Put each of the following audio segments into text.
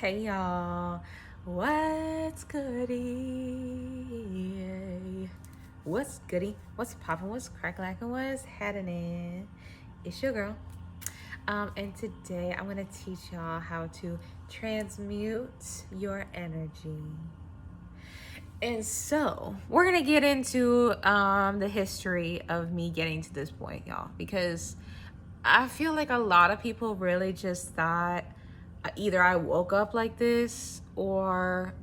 Hey y'all, what's goody? What's goody? What's poppin'? What's crack-lackin'? What's happening? It's your girl. And today I'm gonna teach y'all how to transmute your energy. And so we're gonna get into the history of me getting to this point, y'all, because I feel like a lot of people really just thought either I woke up like this or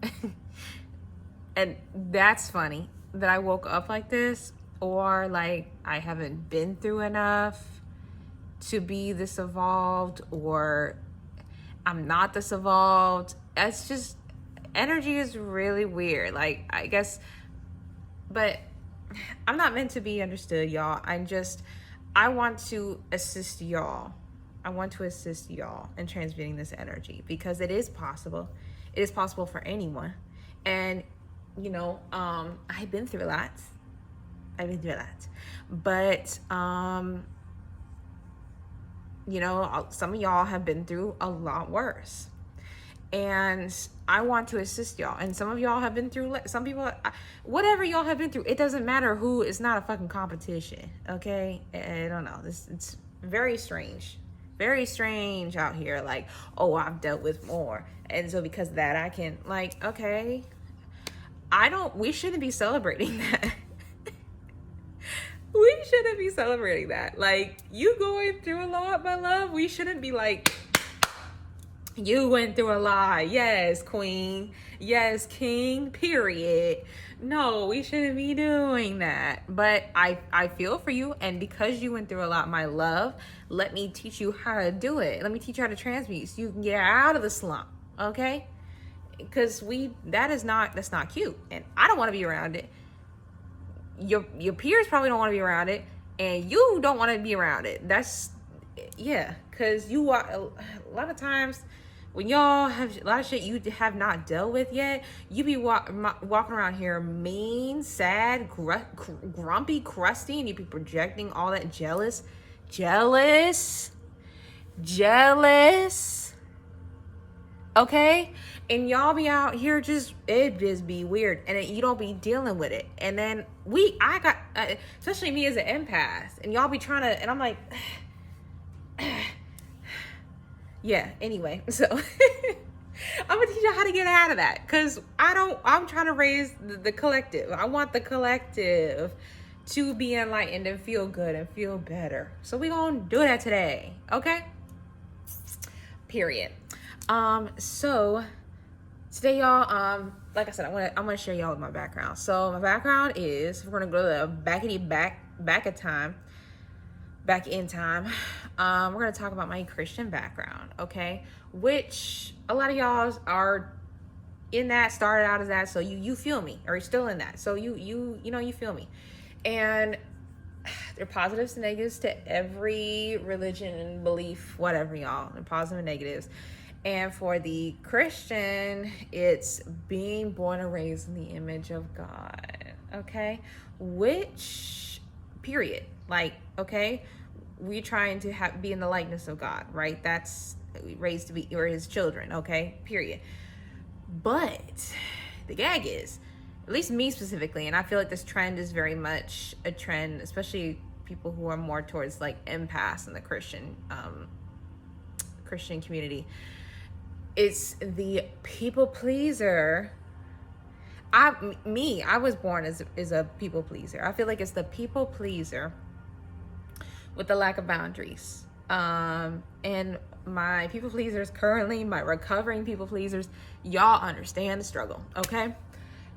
and that's funny that I woke up like this, or like I haven't been through enough to be this evolved, or I'm not this evolved. It's just energy is really weird, like, I guess. But I'm not meant to be understood, y'all. I want to assist y'all. I want to assist y'all in transmuting this energy, because it is possible. It is possible for anyone. And, I've been through a lot. But, some of y'all have been through a lot worse. And I want to assist y'all. And some of y'all have been through, some people, whatever y'all have been through, it doesn't matter who. It's not a fucking competition, okay? I don't know. It's very strange. Very strange out here. Like, oh, I've dealt with more. And so because of that, I can, like, okay. We shouldn't be celebrating that. We shouldn't be celebrating that. Like, you going through a lot, my love. We shouldn't be like, you went through a lot. Yes, queen. Yes, king, period. No, we shouldn't be doing that. But I feel for you. And because you went through a lot, my love, let me teach you how to do it. Let me teach you how to transmute so you can get out of the slump. Okay? Because that's not cute. And I don't want to be around it. Your peers probably don't want to be around it. And you don't want to be around it. Because a lot of times when y'all have a lot of shit you have not dealt with yet, you be walking around here mean, sad, grumpy, crusty, and you be projecting all that jealous, okay? And y'all be out here it just be weird, and you don't be dealing with it. And then especially me as an empath, and y'all be trying to, and I'm like, yeah, anyway, so I'm gonna teach you how to get out of that, because I'm trying to raise the collective. I want the collective to be enlightened and feel good and feel better. So we gonna do that today, okay? Period. So today, y'all, like I said, I'm gonna share y'all with my background. So my background is, we're gonna go to the back in time. We're gonna talk about my Christian background, okay? Which a lot of y'all are in that, started out as that, so you feel me, or you're still in that, so you feel me. And there are positives and negatives to every religion and belief, whatever, y'all. There are positive and negatives. And for the Christian, it's being born and raised in the image of God, okay? Which, period. Like, okay, we're trying to be in the likeness of God, right? That's raised to be, or his children, okay? Period. But the gag is, at least me specifically, and I feel like this trend is very much a trend, especially people who are more towards like empaths in the Christian community. It's the people pleaser. I was born as a people pleaser. I feel like it's the people pleaser with the lack of boundaries. And my people pleasers currently, my recovering people pleasers, y'all understand the struggle, okay?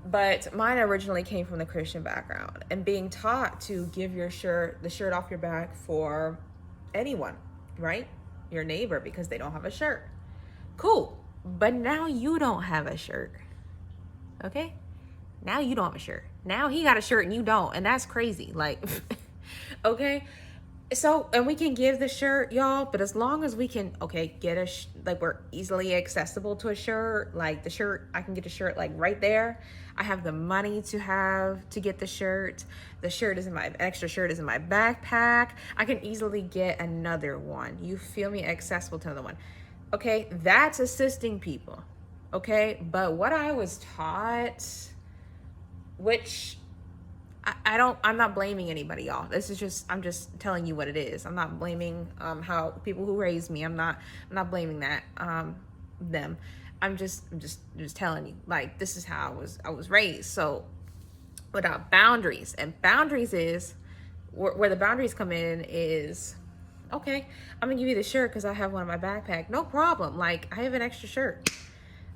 But mine originally came from the Christian background, and being taught to give the shirt off your back for anyone, right? Your neighbor, because they don't have a shirt. Cool. But now you don't have a shirt. Okay? Now you don't have a shirt. Now he got a shirt and you don't. And that's crazy. Like, okay? So, and we can give the shirt, y'all, but as long as we can, okay, get we're easily accessible to a shirt, like the shirt, I can get a shirt like right there. I have the money to get the shirt. The extra shirt is in my backpack. I can easily get another one. You feel me? Accessible to another one. Okay, that's assisting people. okay? But what I was taught, which I'm not blaming anybody, y'all. This is just, I'm just telling you what it is. I'm not blaming how people who raised me. I'm not blaming that them. I'm just telling you, like, this is how I was raised. So without boundaries, and boundaries is where the boundaries come in is, okay, I'm gonna give you the shirt because I have one in my backpack. No problem. Like, I have an extra shirt.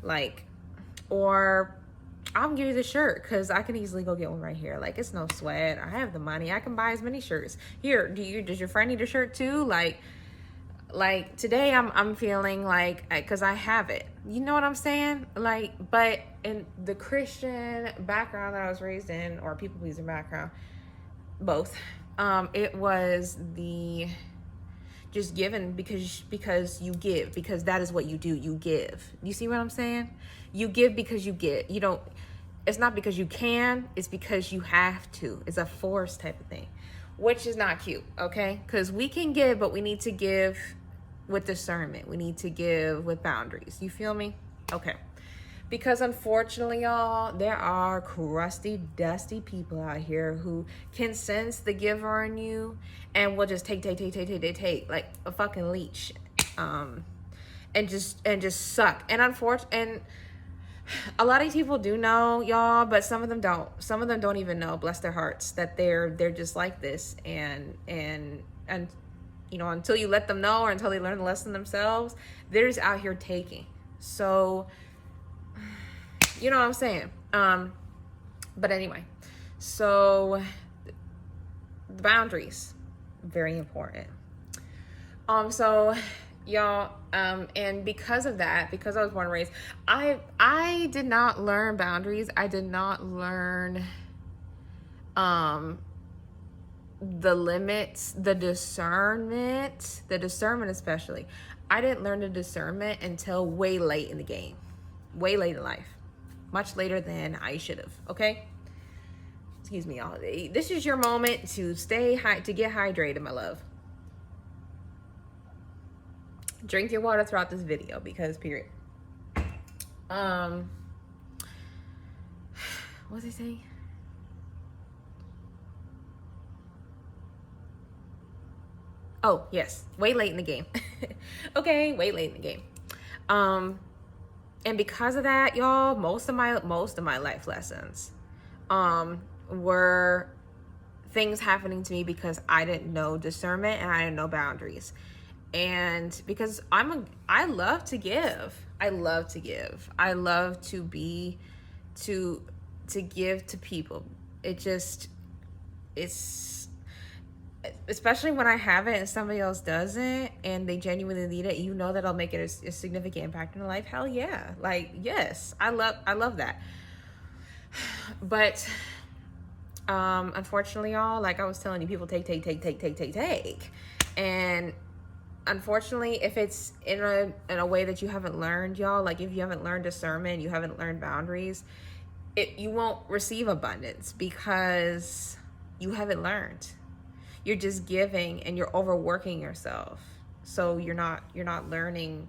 Like, or I'll give you the shirt because I can easily go get one right here. Like, it's no sweat. I have the money. I can buy as many shirts. Here, does your friend need a shirt too? Like today I'm feeling like, because I have it. You know what I'm saying? Like, but in the Christian background that I was raised in, or people pleasing background, both, it was the just given because you give, because that is what you do. You give. You see what I'm saying? You give because you get. You don't, it's not because you can, it's because you have to. It's a force type of thing, which is not cute, okay? Because we can give, but we need to give with discernment. We need to give with boundaries. You feel me? Okay. Because unfortunately, y'all, there are crusty, dusty people out here who can sense the giver in you and will just take like a fucking leech, and just suck. And unfortunately, a lot of people do know, y'all, but some of them don't. Some of them don't even know, bless their hearts, that they're just like this. And you know, until you let them know, or until they learn the lesson themselves, they're just out here taking. So, you know what I'm saying? But anyway, so the boundaries, very important. So y'all, and because of that, because I was born and raised, I did not learn boundaries. I did not learn the limits, the discernment especially. I didn't learn the discernment until way late in the game, way late in life, much later than I should have. Okay, excuse me, y'all. This is your moment to to get hydrated, my love. Drink your water throughout this video, because period. What was I saying? Oh, yes, way late in the game. Okay, way late in the game. And because of that, y'all, most of my life lessons were things happening to me because I didn't know discernment and I didn't know boundaries. And because I love to give. I love to give. I love to be to give to people. It's especially when I have it and somebody else doesn't and they genuinely need it, you know that I'll make it a significant impact in their life. Hell yeah. Like, yes, I love that. But unfortunately, y'all, like I was telling you, people take. And unfortunately, if it's in a way that you haven't learned, y'all, like if you haven't learned discernment, you haven't learned boundaries, you won't receive abundance because you haven't learned. You're just giving and you're overworking yourself. So you're not learning.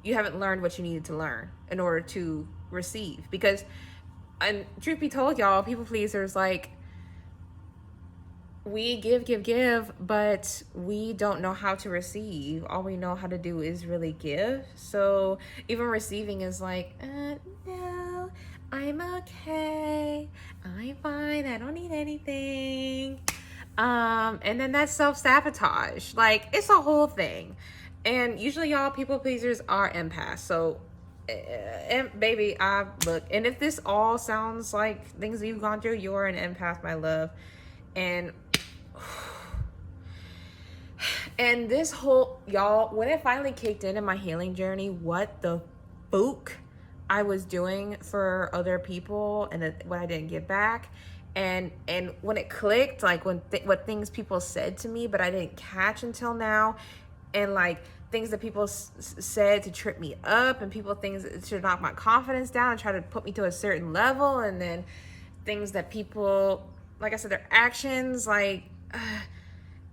You haven't learned what you needed to learn in order to receive. Because, and truth be told, y'all, people pleasers, like, we give, but we don't know how to receive. All we know how to do is really give. So even receiving is like, no, I'm okay. I'm fine. I don't need anything. And then that's self-sabotage. Like, it's a whole thing. And usually, y'all, people pleasers are empaths. So, baby, look, and if this all sounds like things that you've gone through, you're an empath, my love. And this whole, y'all, when it finally kicked in my healing journey, what the fuck I was doing for other people and what I didn't get back. And when it clicked, like what things people said to me, but I didn't catch until now, and like things that people said to trip me up, and things to knock my confidence down and try to put me to a certain level, and then things that people, like I said, their actions, like,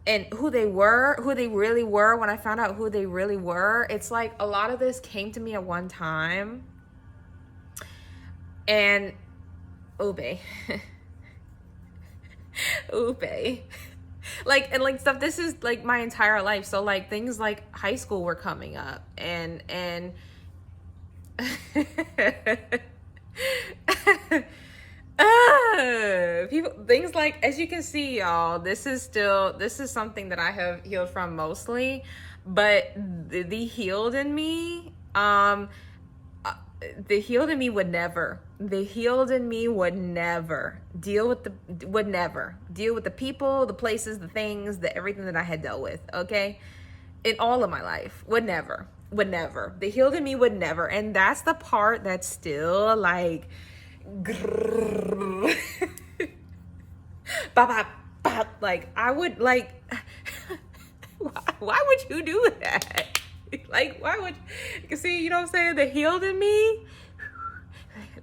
and who they really were when I found out who they really were. It's like a lot of this came to me at one time, And ube. Ube. Like, and like stuff, this is like my entire life. So like things like high school were coming up, and people, things like, as you can see, y'all, this is something that I have healed from mostly, but the healed in me, the healed in me would never deal with the people, the places, the things, everything that I had dealt with, okay, in all of my life. Would never. The healed in me would never. And that's the part that's still like like, I would like, why would you do that? Like, why would you see, you know what I'm saying? The healed in me,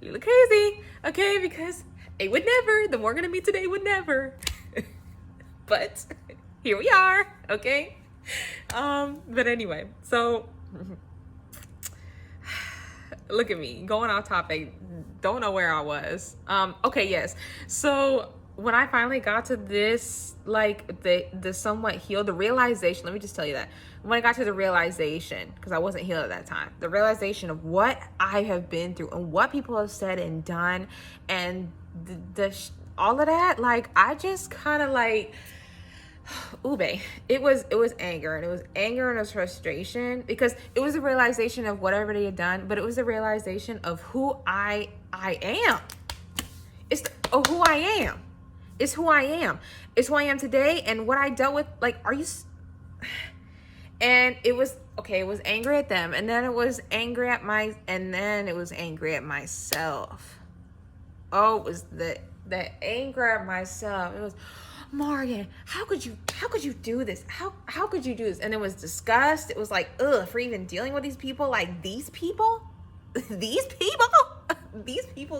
a little crazy, okay? Because it would never, the more gonna meet today would never. But here we are, okay? But anyway, so look at me, going off topic, don't know where I was. Okay, yes. So when I finally got to this, like the somewhat healed, the realization, let me just tell you that. When I got to the realization, because I wasn't healed at that time, the realization of what I have been through and what people have said and done, and all of that, like, I just kind of like, ube. It was anger, and it was frustration, because it was a realization of what everybody had done, but it was a realization of who I am. Who I am. It's who I am. It's who I am today, and what I dealt with. Like, and it was okay. It was angry at them, and then it was angry at myself. Oh, it was the anger at myself. It was, Morgan, how could you do this? How could you do this? And it was disgust. It was like, ugh, for even dealing with these people. Like, these people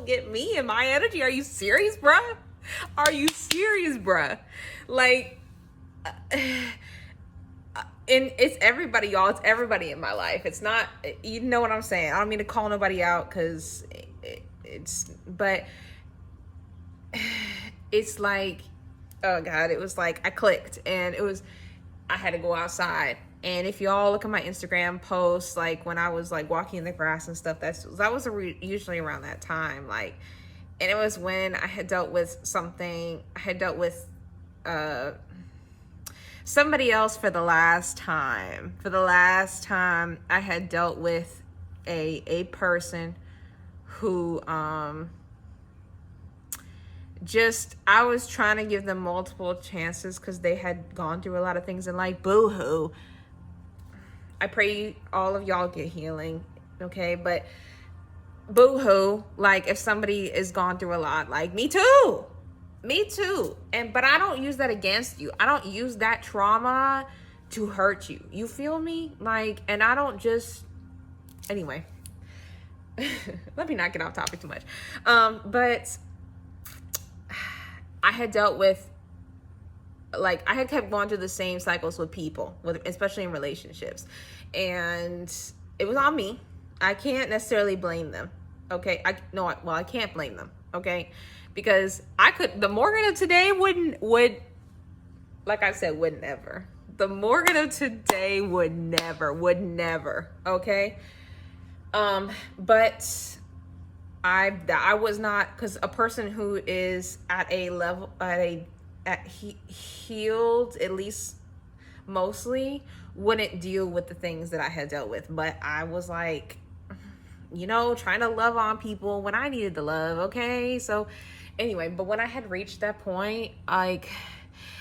get me and my energy. Are you serious, bruh? Like, and it's everybody, y'all. It's everybody in my life. It's not, you know what I'm saying? I don't mean to call nobody out, because but it's like, oh God, it was like I clicked, and I had to go outside. And if y'all look at my Instagram posts, like when I was like walking in the grass and stuff, that was usually around that time. Like, and it was when I had dealt with something. I had dealt with somebody else for the last time. I had dealt with a person who I was trying to give them multiple chances, because they had gone through a lot of things, and like, boo-hoo. I pray all of y'all get healing, okay? But boo-hoo, like, if somebody is gone through a lot, like, me too. But I don't use that against you. I don't use that trauma to hurt you. You feel me? Like, and I don't just, anyway. Let me not get off topic too much. But I had dealt with, like, I had kept going through the same cycles with people, especially in relationships. And it was on me. I can't necessarily blame them. Okay. I can't blame them. Okay. Because the Morgan of today would, like I said, would never. The Morgan of today would never. Okay. But I was not, because a person who is at a level, healed, at least mostly, wouldn't deal with the things that I had dealt with. But I was like, trying to love on people when I needed the love. Okay. So anyway, but when I had reached that point, like,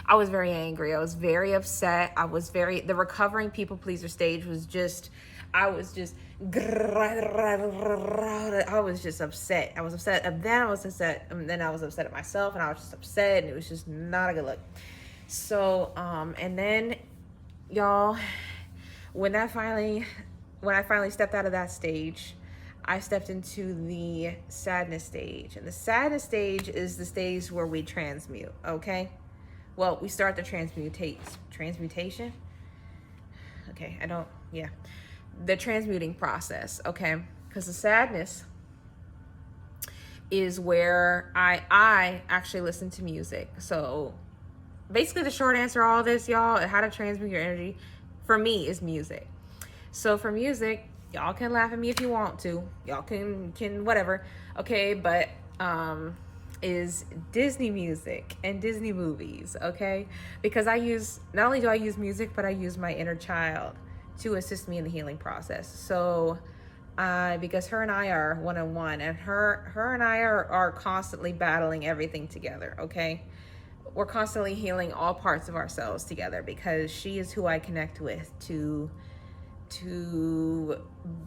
I was very angry. I was very upset. The recovering people pleaser stage was just, I was just upset. I was upset. And then I was upset. And then I was upset at myself, and I was just upset, and it was just not a good look. So, and then y'all, when I finally stepped out of that stage, I stepped into the sadness stage. And the sadness stage is the stage where we transmute, okay? Well, we start the transmutation. Okay, the transmuting process, okay? Because the sadness is where I actually listen to music. So basically the short answer to all this, y'all, how to transmute your energy, for me, is music. So for music, y'all can laugh at me if you want to. Y'all can whatever. Okay, but is Disney music and Disney movies, okay? Because not only do I use music, but I use my inner child to assist me in the healing process. So because her and I are one-on-one, and her and I are constantly battling everything together, okay? We're constantly healing all parts of ourselves together, because she is who I connect with to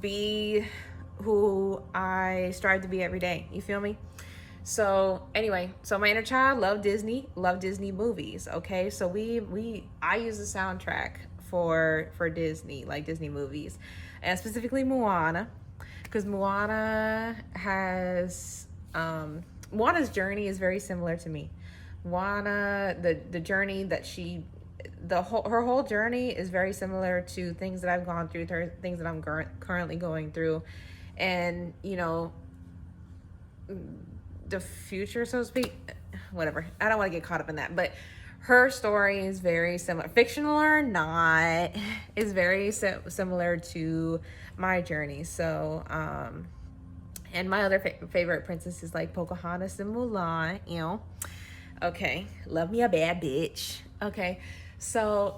be who I strive to be every day. You feel me? So anyway, so my inner child love Disney movies. Okay, so I use the soundtrack for Disney, like Disney movies, and specifically Moana, because Moana's journey is very similar to me. Moana, the journey that her whole journey is very similar to things that I've gone through, things that I'm currently going through, and the future, so to speak. Whatever, I don't want to get caught up in that, but her story is very similar, fictional or not, is very similar to my journey. So and my other favorite princesses like Pocahontas and Mulan, okay, love me a bad bitch. Okay, so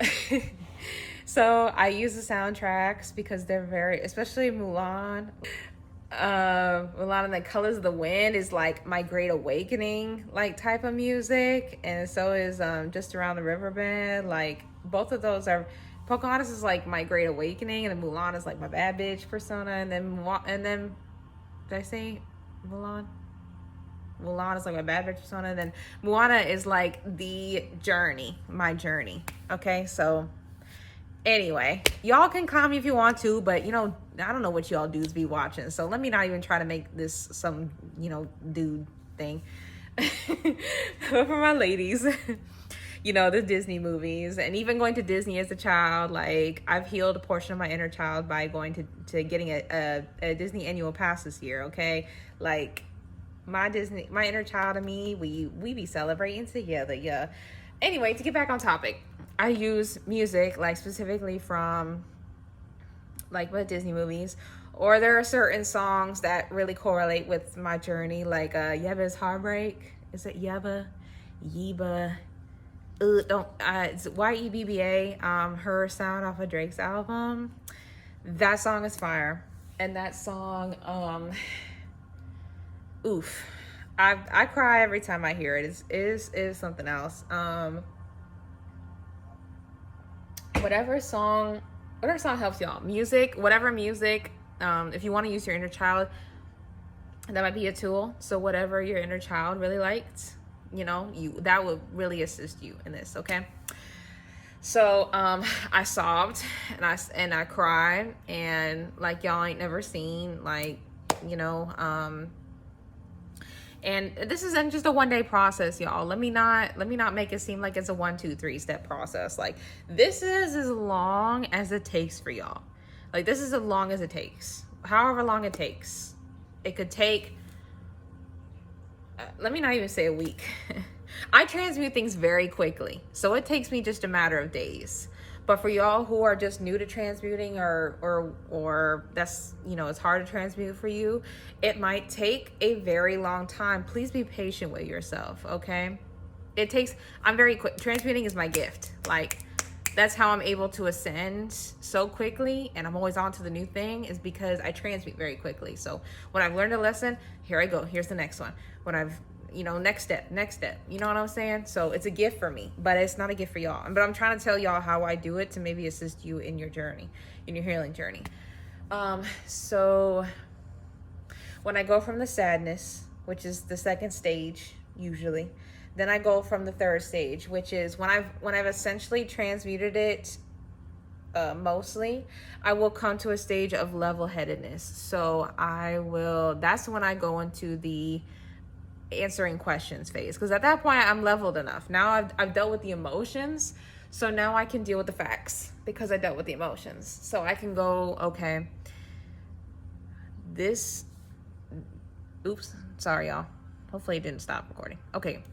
so I use the soundtracks because they're very, especially Mulan. Mulan and the Colors of the Wind is like my great awakening like type of music, and so is Just Around the Riverbend. Like both of those are, Pocahontas is like my great awakening, and then Mulan is like my bad bitch persona, and then did I say Mulan? Mulan is like my bad bitch persona, and then Moana is like the journey, my journey. Okay, so anyway, y'all can clown me if you want to, but I don't know what y'all dudes be watching, so let me not even try to make this some dude thing. But for my ladies, the Disney movies, and even going to Disney as a child, like I've healed a portion of my inner child by going to getting a Disney annual pass this year. Okay, like my inner child and me, we be celebrating together. Yeah. Anyway, to get back on topic, I use music like specifically from like my Disney movies, or there are certain songs that really correlate with my journey, like Yeba's Heartbreak. Is it Yeba? Yeba. It's YEBBA. Her Sound off of Drake's album. That song is fire, and that song, oof, I cry every time I hear it. It is something else. Whatever song helps y'all. Music, whatever music. If you want to use your inner child, that might be a tool. So whatever your inner child really liked, that would really assist you in this. Okay. So I sobbed and I cried, and like y'all ain't never seen, like and this isn't just a one-day process, y'all. Let me not make it seem like it's a 1, 2, 3 step process. Like this is as long as it takes for y'all. Like this is as long as it takes. However long it takes. It could take, let me not even say a week. I transmute things very quickly, so it takes me just a matter of days. But for y'all who are just new to transmuting, or that's, it's hard to transmute for you, it might take a very long time. Please be patient with yourself, okay? I'm very quick. Transmuting is my gift. Like, that's how I'm able to ascend so quickly, and I'm always on to the new thing, is because I transmute very quickly. So when I've learned a lesson, here I go. Here's the next one. When I've next step, you know what I'm saying? So it's a gift for me, but it's not a gift for y'all. But I'm trying to tell y'all how I do it to maybe assist you in your journey, in your healing journey. So when I go from the sadness, which is the second stage usually, then I go from the third stage, which is when I've essentially transmuted it, mostly, I will come to a stage of level-headedness. So that's when I go into the answering questions phase, because at that point I'm leveled enough. Now I've dealt with the emotions, so now I can deal with the facts because I dealt with the emotions. So I can go, okay, this Oops, sorry y'all. Hopefully it didn't stop recording. Okay,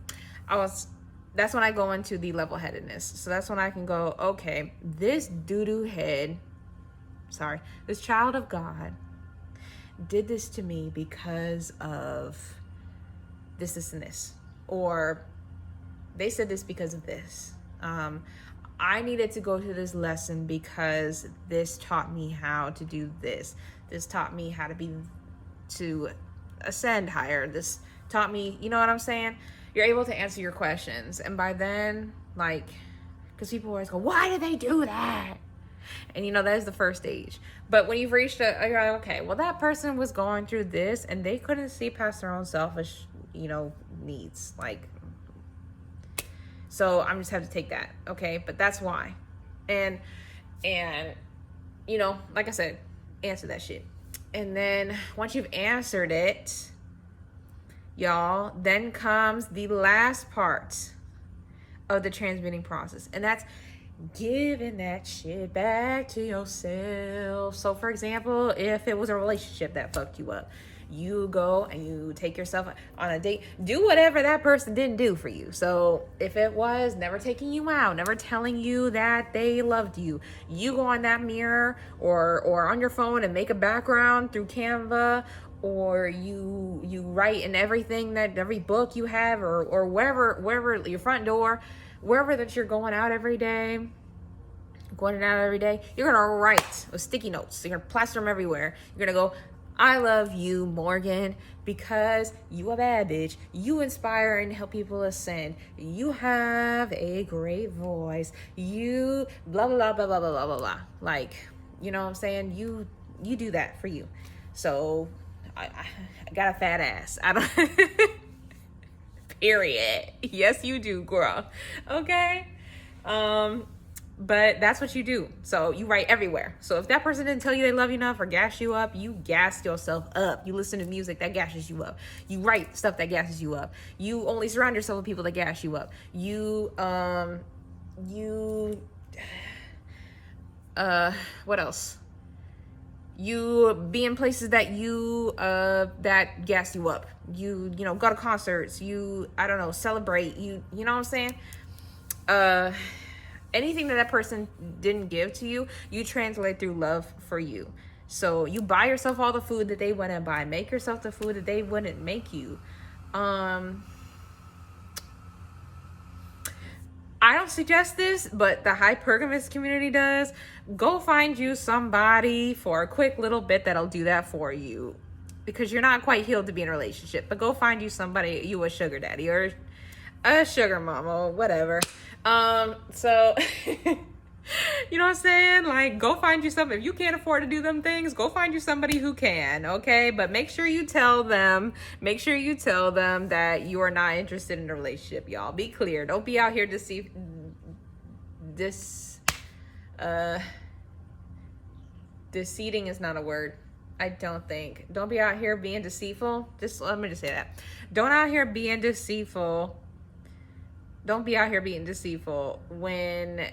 that's when I go into the level-headedness. So that's when I can go, okay, this doo-doo head, this child of God did this to me because of this, and this. Or they said this because of this. I needed to go through this lesson because this taught me how to do this. This taught me how to ascend higher. This taught me, you know what I'm saying? You're able to answer your questions. And by then, like, because people always go, why did they do that? And you know, that is the first stage. But when you've reached you're like, okay, well, that person was going through this and they couldn't see past their own selfish, needs. Like, so I'm just have to take that. Okay. But that's why. And, like I said, answer that shit. And then once you've answered it, y'all, then comes the last part of the transmuting process. And that's giving that shit back to yourself. So for example, if it was a relationship that fucked you up, you go and you take yourself on a date, do whatever that person didn't do for you. So if it was never taking you out, never telling you that they loved you, you go on that mirror or on your phone and make a background through Canva, or you write in every book you have, or wherever your front door, wherever that you're going out every day, you're gonna write with sticky notes. You're gonna plaster them everywhere. You're gonna go, I love you, Morgan, because you a bad bitch. You inspire and help people ascend. You have a great voice. You blah, blah, blah, blah, blah, blah, blah, blah. Like, you know what I'm saying? You do that for you. So I got a fat ass. I don't, period. Yes, you do, girl. Okay. But that's what you do. So you write everywhere. So if that person didn't tell you they love you enough or gas you up, you gas yourself up. You listen to music that gasses you up. You write stuff that gasses you up. You only surround yourself with people that gas you up. What else? You be in places that that gas you up. You go to concerts. Celebrate. You know what I'm saying? Anything that person didn't give to you, you translate through love for you. So you buy yourself all the food that they wouldn't buy. Make yourself the food that they wouldn't make you. I don't suggest this, but the hypergamous community does. Go find you somebody for a quick little bit that'll do that for you, because you're not quite healed to be in a relationship. But go find you somebody, you a sugar daddy or a sugar mama, whatever. So you know what I'm saying? Like, go find you something. If you can't afford to do them things, go find you somebody who can, okay? But make sure you tell them that you are not interested in a relationship, y'all. Be clear. Don't be out here deceiving is not a word. I don't think. Don't be out here being deceitful. Let me just say that. Don't be out here being deceitful when,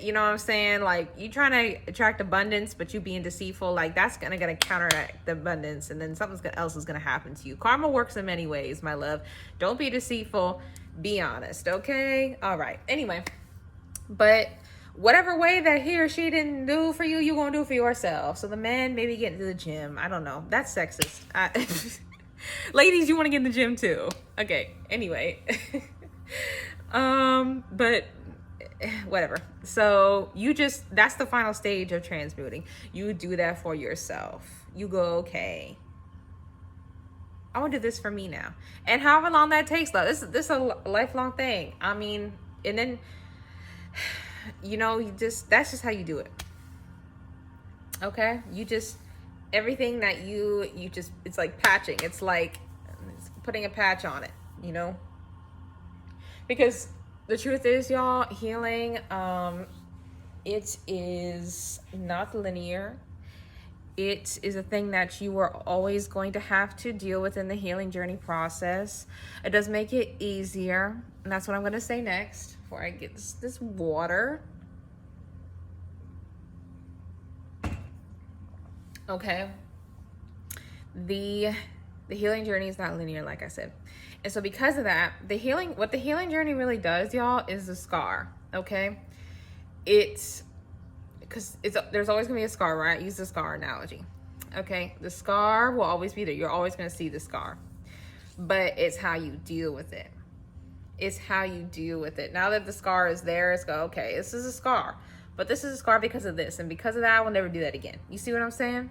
you know what I'm saying? Like, you trying to attract abundance, but you being deceitful, like, that's gonna counteract the abundance, and then something else is gonna happen to you. Karma works in many ways, my love. Don't be deceitful. Be honest, okay? All right. Anyway, but whatever way that he or she didn't do for you, you gonna do for yourself. So the man maybe get into the gym. I don't know. That's sexist. Ladies, you want to get in the gym too. Okay. Anyway. But whatever. So that's the final stage of transmuting. You do that for yourself. You go, okay, I want to do this for me now. And however long that takes, though, this is a lifelong thing. I mean, and then, that's just how you do it. Okay? Everything that it's like patching. It's like putting a patch on it, Because the truth is, y'all, healing, it is not linear. It is a thing that you are always going to have to deal with in the healing journey process. It does make it easier. And that's what I'm going to say next before I get this water. Okay. The The healing journey is not linear, like I said. And so because of that, what the healing journey really does, y'all, is the scar, okay? There's always gonna be a scar, right? Use the scar analogy, okay? The scar will always be there. You're always gonna see the scar, but it's how you deal with it. It's how you deal with it. Now that the scar is there, it's go, okay, this is a scar, but this is a scar because of this, and because of that, I will never do that again. You see what I'm saying?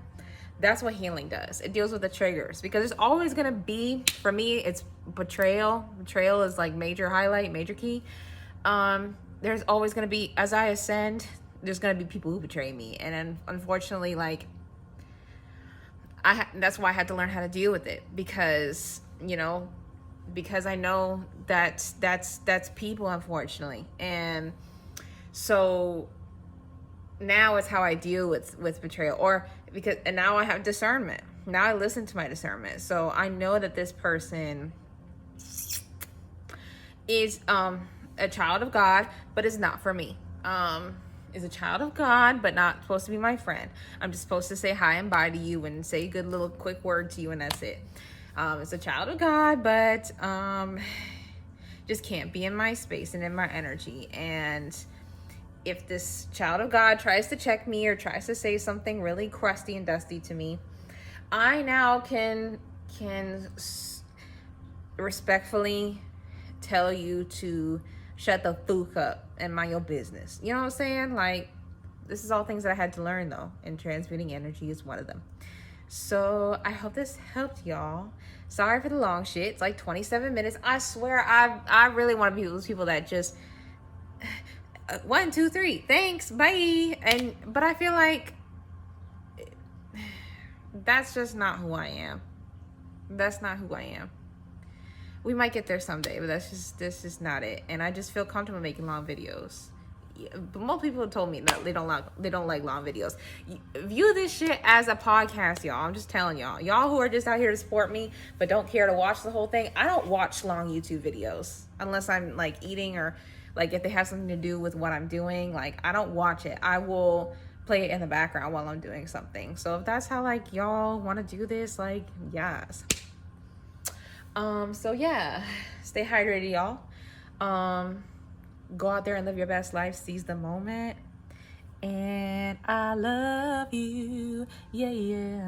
That's what healing does. It deals with the triggers, because it's always gonna be, for me, it's betrayal. Betrayal is like major highlight, major key. There's always gonna be, as I ascend, there's gonna be people who betray me, and then unfortunately, like, that's why I had to learn how to deal with it, because because I know that's people, unfortunately. And so now it's how I deal with betrayal, and now I have discernment. Now I listen to my discernment. So I know that this person is a child of God, but is not for me. Is a child of God, but not supposed to be my friend. I'm just supposed to say hi and bye to you and say a good little quick word to you, and that's it. It's a child of God, but just can't be in my space and in my energy. And if this child of God tries to check me or tries to say something really crusty and dusty to me, I now can respectfully tell you to shut the fuck up and mind your business. You know what I'm saying? Like, this is all things that I had to learn, though, and transmuting energy is one of them. So I hope this helped, y'all. Sorry for the long shit. It's like 27 minutes. I swear, I really want to be those people that just 1, 2, 3, thanks, bye. But I feel like that's just not who I am. That's not who I am. We might get there someday, but this is not it. And I just feel comfortable making long videos. But most people have told me that they don't like long videos. View this shit as a podcast, y'all. I'm just telling y'all who are just out here to support me but don't care to watch the whole thing. I don't watch long YouTube videos unless I'm like eating, or like if they have something to do with what I'm doing. Like, I don't watch it. I will play it in the background while I'm doing something. So if that's how like y'all want to do this, like, yes. So yeah, stay hydrated, y'all. Go out there and live your best life. Seize the moment. And I love you. Yeah, yeah.